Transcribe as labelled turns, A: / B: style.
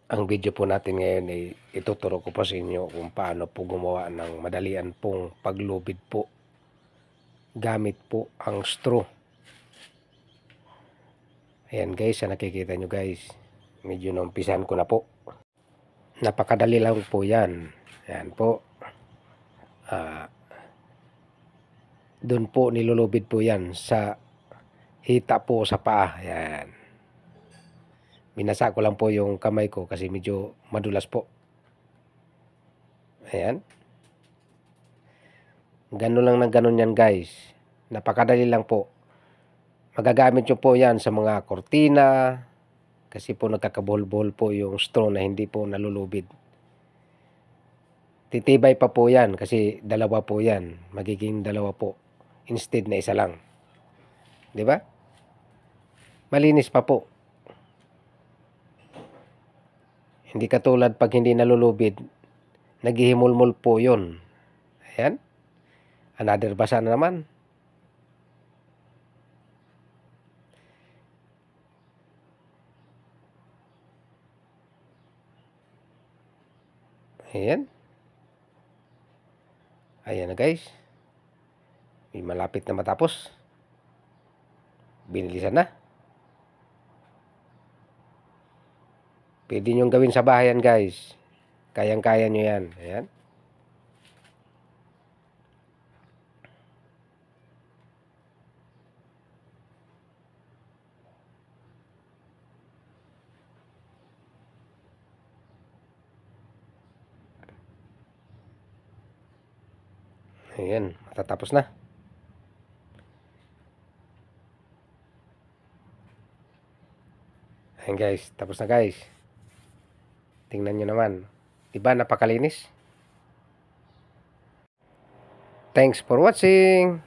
A: Ang video po natin ngayon ay ituturo ko po sa inyo kung paano po gumawa ng madalian pong paglubid po gamit po ang straw. Ayan guys, nakikita nyo guys, medyo naumpisan ko na po. Napakadali lang po yan. Ayan po, doon po nilulubid po yan sa hita po sa paa. Ayan, binasa ko lang po yung kamay ko kasi medyo madulas po. Ayan, ganun lang ng ganun yan guys, napakadali lang po. Magagamit nyo po yan sa mga kortina kasi po nagkakabuhol-buhol po yung straw na hindi po nalulubid. Titibay pa po yan kasi dalawa po yan, magiging dalawa po instead na isa lang, di ba? Malinis pa po, hindi katulad pag hindi nalulubid, naghihimulmul po yun. Ayan, another basa na naman. Ayan. Ayan na guys. May malapit na matapos. Binilisan na. Pwede nyo gawin sa bahayan guys. Kayang-kaya nyo yan. Ayan. Ayan, matatapos na. Ayan guys, tapos na guys. Tingnan nyo naman. Diba napakalinis? Thanks for watching.